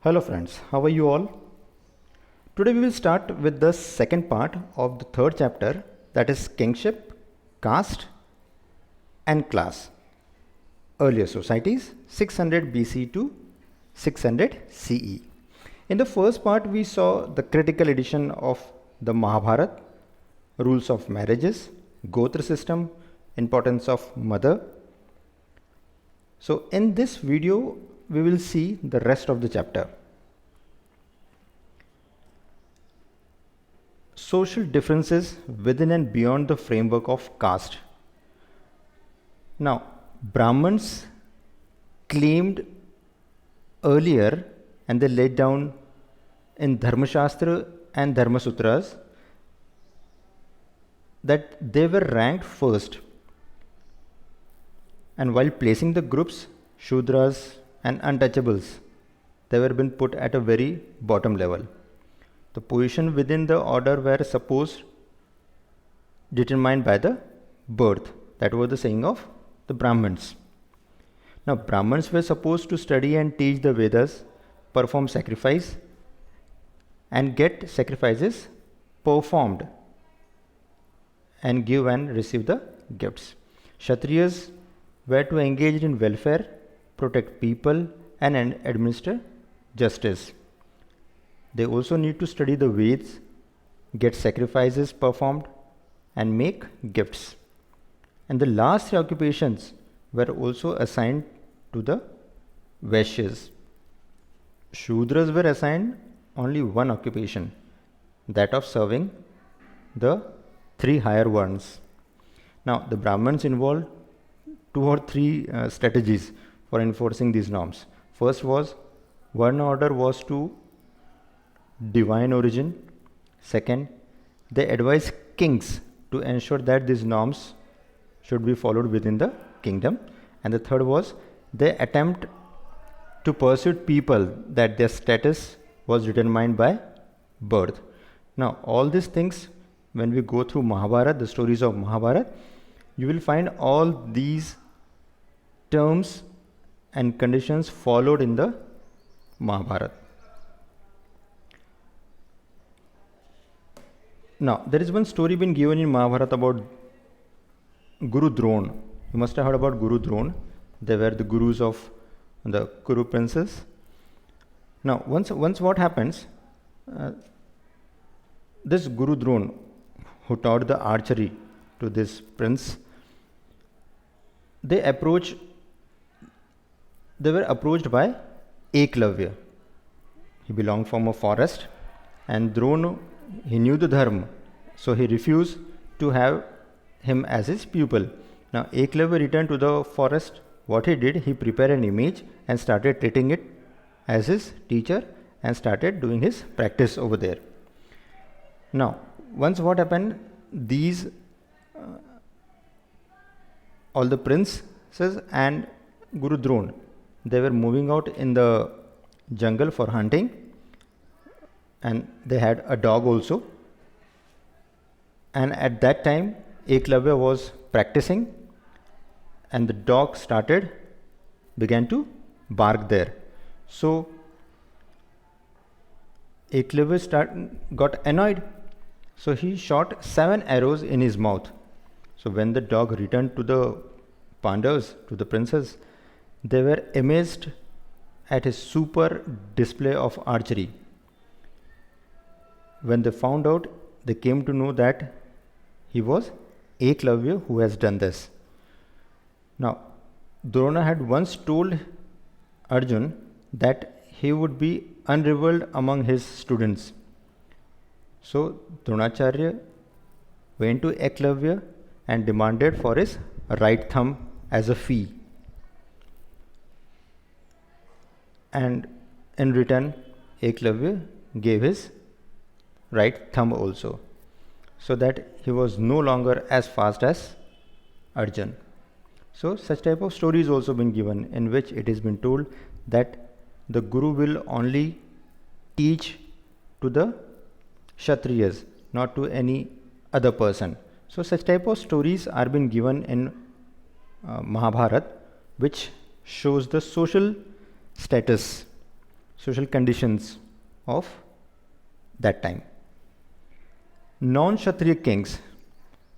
Hello friends, how are you all? Today we will start with the second part of the third chapter, that is kingship, caste and class. Earlier societies 600 BC to 600 CE. In the first part we saw the critical edition of the Mahabharata, rules of marriages, Gotra system, importance of mother. So in this video we will see the rest of the chapter. Social differences within and beyond the framework of caste. Now, Brahmins claimed earlier and they laid down in Dharmashastra and Dharmasutras that they were ranked first. And while placing the groups, Shudras and Untouchables, they were been put at a very bottom level. The position within the order were supposed determined by the birth. That was the saying of the Brahmins. Now, Brahmins were supposed to study and teach the Vedas, perform sacrifice, and get sacrifices performed, and give and receive the gifts. Kshatriyas were to engage in welfare, protect people, and administer justice. They also need to study the Vedas, get sacrifices performed, and make gifts. And the last three occupations were also assigned to the Vaishyas. Shudras were assigned only one occupation, that of serving the three higher ones. Now, the Brahmins involved two or three strategies for enforcing these norms. First was, one order was to divine origin. Second, they advised kings to ensure that these norms should be followed within the kingdom. And the third was, they attempt to persuade people that their status was determined by birth. Now, all these things, when we go through Mahabharata, the stories of Mahabharata, you will find all these terms and conditions followed in the Mahabharata. Now, there is one story been given in Mahabharata about Guru Drona. You must have heard about Guru Drona. They were the gurus of the Kuru princes. Now, once what happens, this Guru Drona, who taught the archery to this prince, they were approached by Eklavya. He belonged from a forest, and Drona, he knew the dharma, so he refused to have him as his pupil. Now, Eklavya returned to the forest. What he did, he prepared an image and started treating it as his teacher and started doing his practice over there. Now, once what happened, these all the princes and Guru Drona, they were moving out in the jungle for hunting, and they had a dog also. And at that time, Eklavya was practicing, and the dog began to bark there. So Eklavya got annoyed. So he shot 7 arrows in his mouth. So when the dog returned to the Pandavas, to the princes, they were amazed at his super display of archery. When they found out, they came to know that he was Eklavya who has done this. Now, Drona had once told Arjun that he would be unrivaled among his students. So, Dronacharya went to Eklavya and demanded for his right thumb as a fee. And in return, Eklavya gave his right thumb also, so that he was no longer as fast as Arjun. So such type of stories also been given, in which it has been told that the Guru will only teach to the Kshatriyas, not to any other person. So such type of stories are been given in Mahabharata, which shows the social status. So social conditions of that time. Non-Kshatriya kings.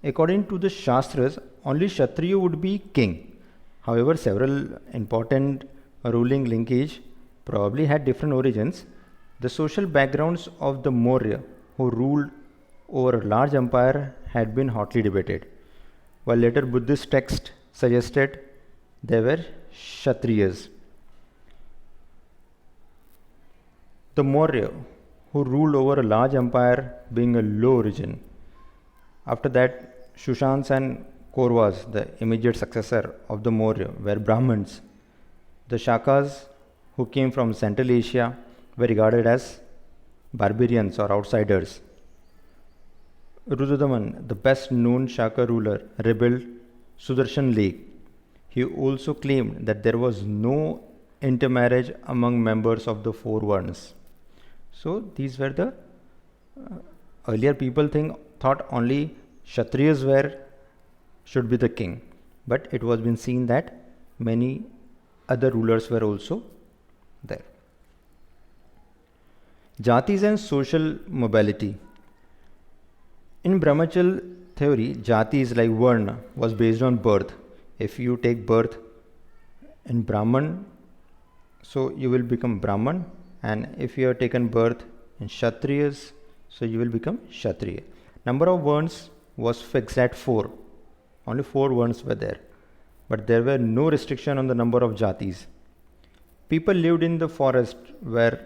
According to the Shastras, only Kshatriya would be king. However, several important ruling linkage probably had different origins. The social backgrounds of the Maurya, who ruled over a large empire, had been hotly debated, while later Buddhist texts suggested they were Kshatriyas. The Maurya, who ruled over a large empire, being a low origin. After that, Shushans and Kauravas, the immediate successor of the Maurya, were Brahmins. The Shakas, who came from Central Asia, were regarded as barbarians or outsiders. Rudradaman, the best known Shaka ruler, rebelled Sudarshan Lake. He also claimed that there was no intermarriage among members of the four Varnas. So these were the earlier people thought only Kshatriyas should be the king, but it was been seen that many other rulers were also there. Jatis and social mobility. In Brahmachal theory, jatis like Varna was based on birth. If you take birth in Brahman, so you will become Brahman, and if you have taken birth in Kshatriyas, so you will become Kshatriya. Number of Varnas was fixed at 4. Only 4 Varnas were there, but there were no restriction on the number of jatis. People lived in the forest were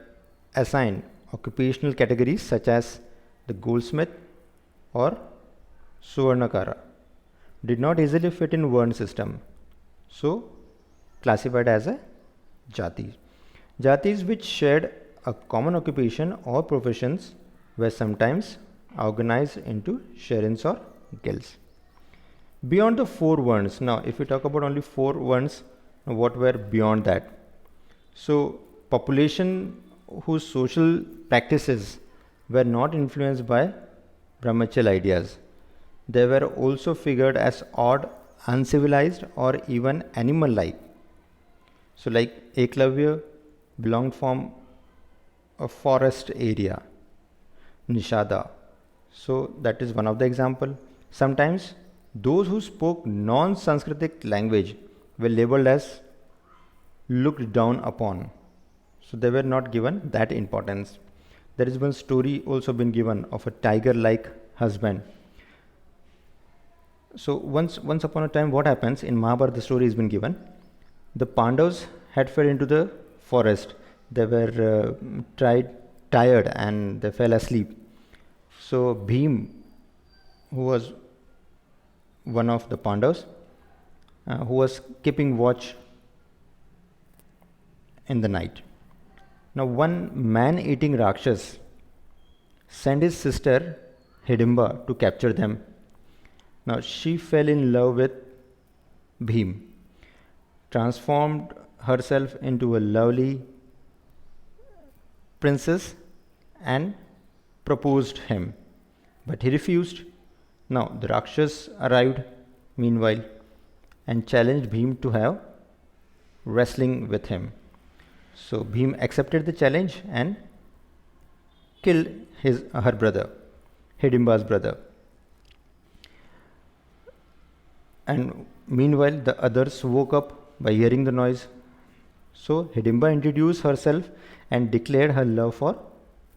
assigned occupational categories such as the goldsmith or Suvarnakara. Did not easily fit in Varna system, so classified as a jati. Jatis which shared a common occupation or professions were sometimes organized into sharins or guilds. Beyond the 4 Varnas, now if we talk about only 4 Varnas, what were beyond that? So population whose social practices were not influenced by Brahmachal ideas. They were also figured as odd, uncivilized or even animal-like. So like Eklavya belonged from a forest area, Nishada. So that is one of the example. Sometimes those who spoke non-Sanskritic language were labeled as looked down upon. So they were not given that importance. There is one story also been given of a tiger-like husband. So once upon a time, what happens in Mahabharata, the story has been given. The Pandavas had fell into the forest. They were tired and they fell asleep. So Bhim, who was one of the Pandavas, who was keeping watch in the night. Now one man-eating Rakshas sent his sister Hidimba to capture them. Now she fell in love with Bhim, transformed herself into a lovely princess and proposed him. But he refused. Now the Rakshas arrived meanwhile and challenged Bhim to have wrestling with him. So Bhim accepted the challenge and killed her brother, Hidimba's brother. And meanwhile the others woke up by hearing the noise. So Hidimba introduced herself and declared her love for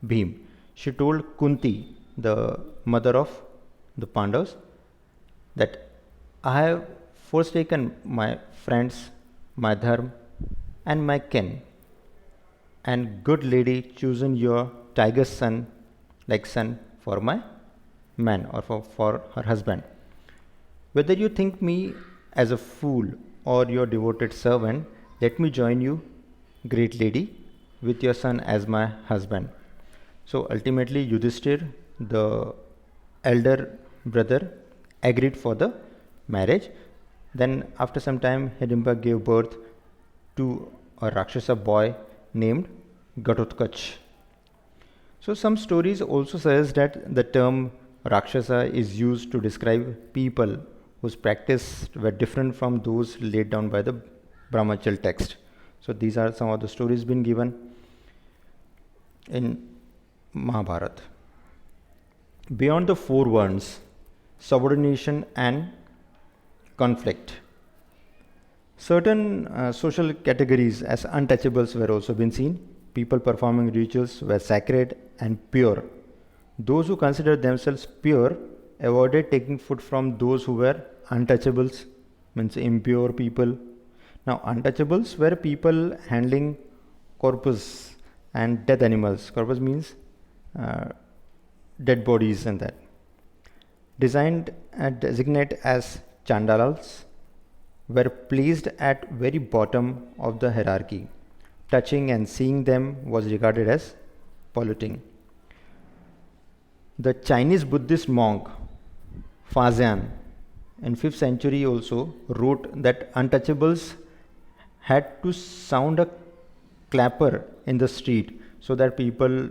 Bhim. She told Kunti, the mother of the Pandavas, that I have forsaken my friends, my dharma and my kin, and good lady chosen your tiger's son for my man or for her husband. Whether you think me as a fool or your devoted servant, let me join you, great lady, with your son as my husband. So ultimately Yudhishthir, the elder brother, agreed for the marriage. Then after some time Hidimba gave birth to a Rakshasa boy named Ghatotkach. So some stories also suggest that the term Rakshasa is used to describe people whose practice were different from those laid down by the Brahmachal text. So these are some of the stories been given. in Mahabharata. Beyond the four Varnas, subordination and conflict. Certain social categories as untouchables were also been seen. People performing rituals were sacred and pure. Those who considered themselves pure avoided taking food from those who were untouchables, means impure people. Now, untouchables were people handling corpus and dead animals. Corpus means dead bodies and that. Designed and designate as Chandalals were placed at very bottom of the hierarchy. Touching and seeing them was regarded as polluting. The Chinese Buddhist monk Faxian in 5th century also wrote that untouchables had to sound a clapper in the street so that people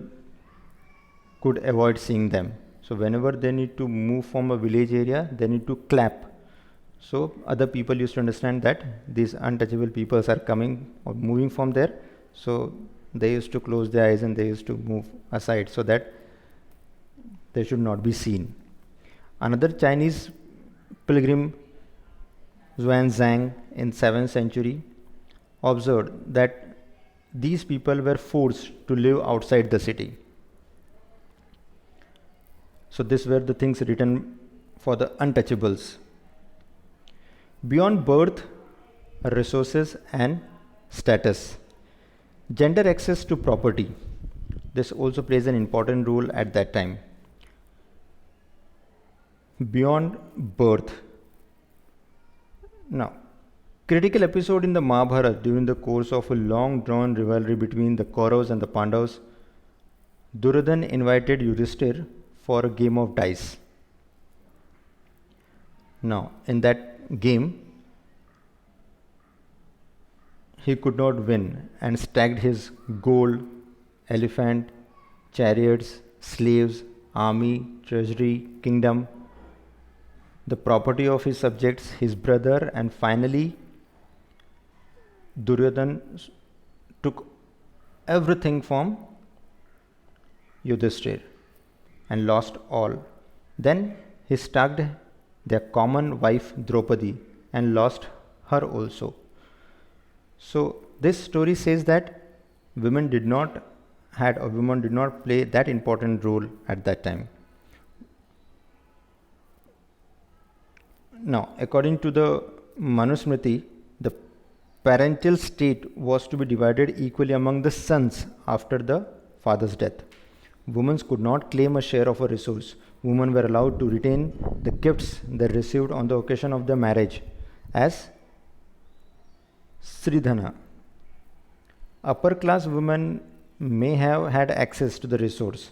could avoid seeing them. So whenever they need to move from a village area, they need to clap. So other people used to understand that these untouchable peoples are coming or moving from there. So they used to close their eyes and they used to move aside so that they should not be seen. Another Chinese pilgrim, Xuanzang, in 7th century observed that these people were forced to live outside the city. So these were the things written for the untouchables. Beyond birth, resources and status. Gender access to property. This also plays an important role at that time. Beyond birth. Now, critical episode in the Mahabharata during the course of a long drawn rivalry between the Kauravas and the Pandavas, Duryodhana invited Yudhishthir for a game of dice. Now, in that game, he could not win and stacked his gold, elephant, chariots, slaves, army, treasury, kingdom, the property of his subjects, his brother, and finally Duryodhana took everything from Yudhishthir and lost all. Then he stacked their common wife Draupadi and lost her also. So this story says that women did not play that important role at that time. Now, according to the Manusmriti, the parental state was to be divided equally among the sons after the father's death. Women could not claim a share of a resource. Women were allowed to retain the gifts they received on the occasion of their marriage as Sridhana. Upper class women may have had access to the resource,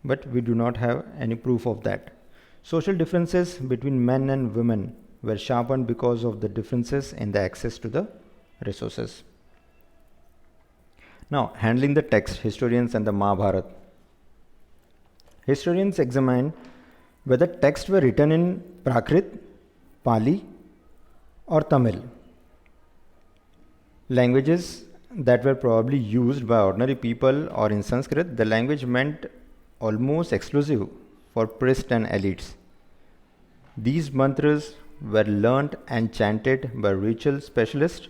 but we do not have any proof of that. Social differences between men and women were sharpened because of the differences in the access to the resources. Now, handling the text, historians and the Mahabharata. Historians examine whether texts were written in Prakrit, Pali, or Tamil. Languages that were probably used by ordinary people, or in Sanskrit, the language meant almost exclusive for priests and elites. These mantras were learnt and chanted by ritual specialists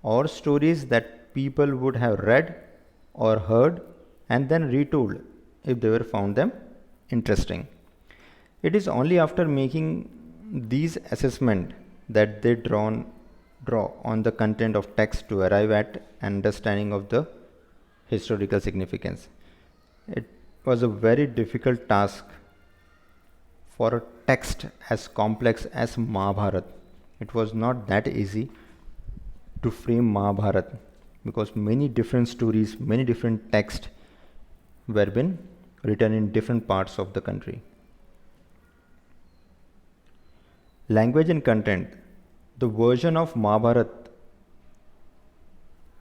or stories that people would have read or heard and then retold if they were found them interesting. It is only after making these assessments that they draw on the content of text to arrive at an understanding of the historical significance. It was a very difficult task for a text as complex as Mahabharata. It was not that easy to frame Mahabharata because many different stories, many different texts were been written in different parts of the country. Language and content. The version of Mahabharata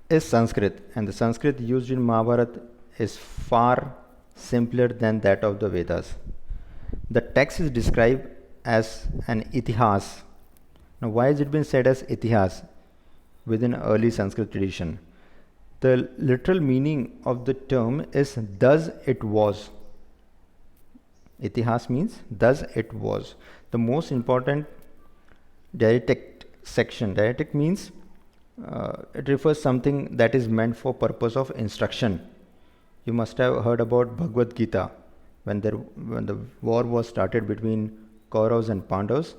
is Sanskrit, and the Sanskrit used in Mahabharata is far simpler than that of the Vedas. The text is described as an itihas. Now, why has it been said as itihas within early Sanskrit tradition? The literal meaning of the term is thus it was. Itihas means thus it was. The most important dialectic section. Dialectic means it refers something that is meant for purpose of instruction. You must have heard about Bhagavad Gita. When the war was started between Kauravas and Pandavas,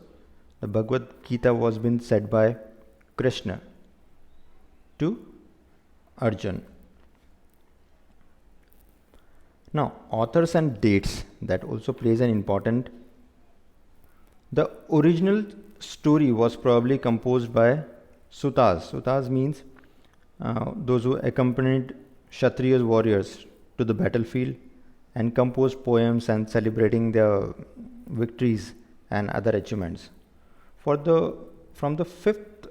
the Bhagavad Gita was being said by Krishna to Arjun. Now, authors and dates, that also plays an important. The original story was probably composed by Sutas. Sutas means those who accompanied Kshatriyas warriors to the battlefield and composed poems and celebrating their victories and other achievements. From the 5th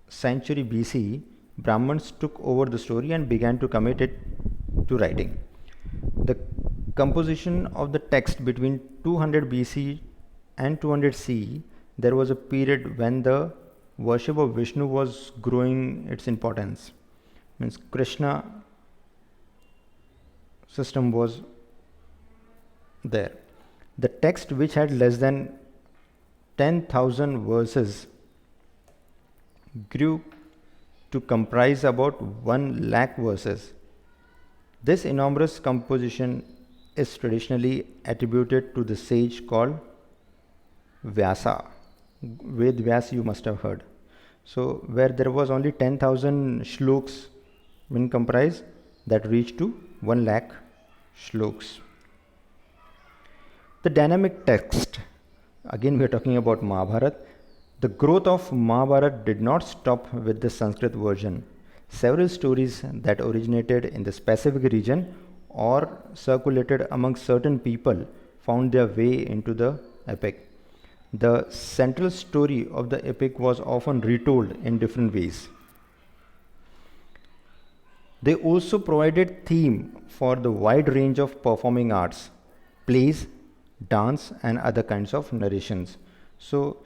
century BC, Brahmins took over the story and began to commit it to writing. The composition of the text between 200 BC and 200 CE, there was a period when the worship of Vishnu was growing its importance. Means Krishna system was there. The text, which had less than 10,000 verses, grew to comprise about 1 lakh verses. This enormous composition is traditionally attributed to the sage called Vyasa. Ved Vyas you must have heard. So where there was only 10,000 shloks when comprised, that reached to 1 lakh shloks. The dynamic text, again we are talking about Mahabharata. The growth of Mahabharata did not stop with the Sanskrit version. Several stories that originated in the specific region or circulated among certain people found their way into the epic. The central story of the epic was often retold in different ways. They also provided theme for the wide range of performing arts, plays, dance and other kinds of narrations. So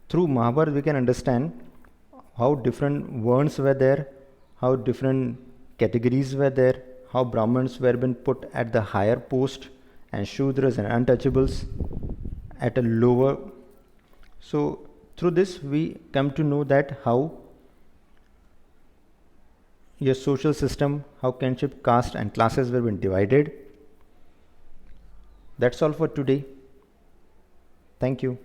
through Mahabharata we can understand how different varnas were there, how different categories were there, how Brahmins were being put at the higher post and Shudras and untouchables at a lower. So through this we come to know that how your social system, how kinship, caste and classes were being divided. That's all for today. Thank you.